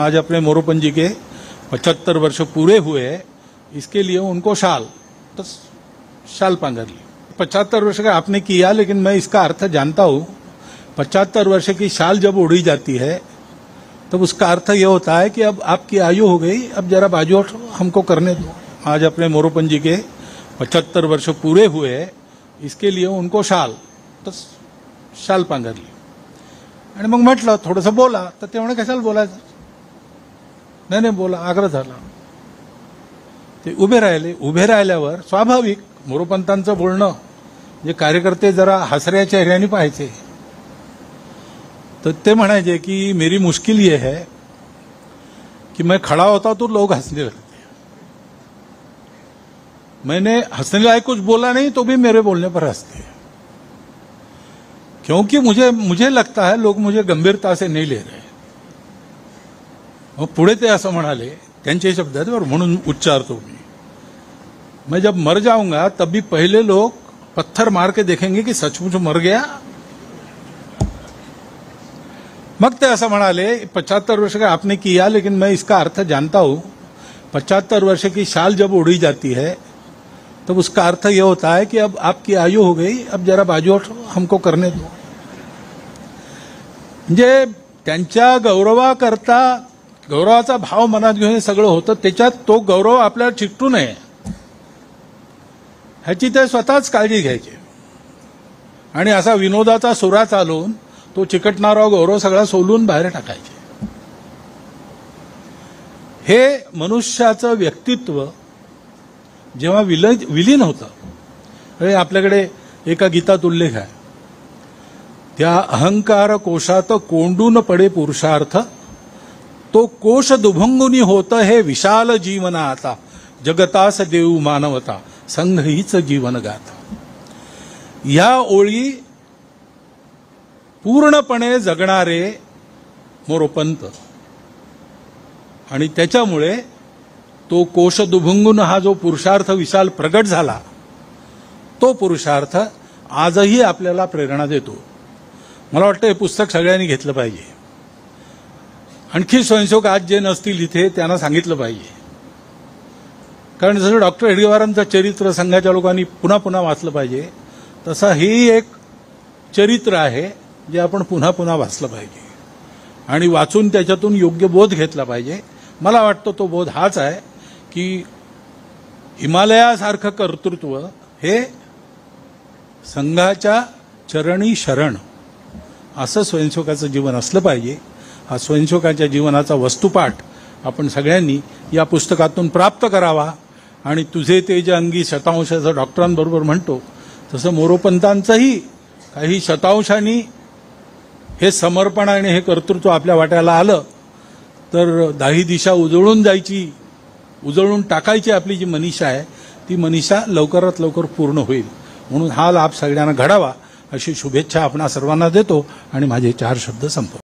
आज अपने मोरोपंत जी के 75 वर्ष पूरे हुए, इसके लिए उनको शाल पांगर ली। 75 वर्ष का आपने किया, लेकिन मैं इसका अर्थ जानता हूं। 75 वर्ष की शाल जब उड़ी जाती है तब उसका अर्थ यह होता है कि अब आपकी आयु हो गई, अब जरा बाजू हमको करने दो। आज अपने मोरोपंत जी के 75 वर्ष पूरे हुए, इसके लिए उनको शाल पांगर ली। आणि मग म्हटलं थोडंसं बोला, तर ते म्हणे कशाला बोलायचं, नाही बोला, आग्रह झाला। ते उभे राहिले। उभे राहिल्यावर स्वाभाविक मोरोपंतांचं बोलणं जे कार्यकर्ते जरा हसऱ्या चेहऱ्याने पाहायचे, तर ते म्हणायचे कि मेरी मुश्किल ये है कि मैं खड़ा होता तो लोग हंसने लगते, मैंने हंसने लायक कुछ बोला नहीं तो भी मेरे बोलने पर हंसते, क्योंकि मुझे लगता है लोग मुझे गंभीरता से नहीं ले रहे। मग पुढे ते असं म्हणाले, त्यांचे शब्द आहेत और म्हणून उच्चारतो मैं जब मर जाऊंगा तब भी पहले लोग पत्थर मार के देखेंगे कि सचमुच मर गया। मग ते असं म्हणाले, 75 वर्ष का आपने किया, लेकिन मैं इसका अर्थ जानता हूं। 75 वर्ष की शाल जब उड़ी जाती है तब उसका अर्थ यह होता है कि अब आपकी आयु हो गई, अब जरा बाजू हमको करने दो। म्हणजे त्यांच्या गौरवाकरता गौरवाचा भाव मनात घेऊन हे सगळं होतं, त्याच्यात तो गौरव आपल्याला चिकटू नये ह्याची ते स्वतःच काळजी घ्यायचे आणि असा विनोदाचा सुरा चालवून तो चिकटणारा गौरव सगळा सोलून बाहेर टाकायचे। हे मनुष्याचं व्यक्तित्व जेव्हा विलीन होतं, आपल्याकडे एका गीतात उल्लेख आहे, त्या अहंकार कोशात कोंडून पडे पुरुषार्थ, तो कोश दुभंगुनी होत हे विशाल जीवना आता, जगतास देऊ मानवता संघ हीच जीवन गाथा। या ओळी पूर्णपणे जगणारे मोरोपंत, आणि त्याच्यामुळे तो कोश दुभंगून हा जो पुरुषार्थ विशाल प्रगट झाला, तो पुरुषार्थ आजही आपल्याला प्रेरणा देतो। मला वाटतं हे पुस्तक सगळ्यांनी घेतलं पाहिजे। आणखी स्वयंसेवक आज जे नसतील इथे त्यांना सांगितलं पाहिजे, कारण जसं डॉक्टर हेडगेवारांचं चरित्र संघाच्या लोकांनी पुन्हा पुन्हा वाचलं पाहिजे, तसं ही एक चरित्र आहे जे आपण पुन्हा पुन्हा वाचलं पाहिजे आणि वाचून त्याच्यातून योग्य बोध घेतला पाहिजे। मला वाटतं तो बोध हाच आहे की हिमालयासारखं कर्तृत्व हे संघाच्या चरणी शरण असं स्वयंसेवकाचं जीवन असलं पाहिजे। हा स्वयंसेवकाच्या जीवनाचा वस्तुपाठ आपण सगळ्यांनी या पुस्तकातून प्राप्त करावा आणि तुझे तेज अंगी शतांशाचं डॉक्टरांबरोबर म्हणतो तसं मोरोपंतांचंही काही शतांशांनी हे समर्पण आणि हे कर्तृत्व आपल्या वाट्याला आलं तर दाही दिशा उजळून टाकायची आपली जी मनीषा आहे ती मनीषा लवकरात लवकर पूर्ण होईल। म्हणून हा लाभ सगळ्यांना घडावा अशी शुभेच्छा आपणा सर्वांना देतो आणि माझे 4 शब्द संपवतो।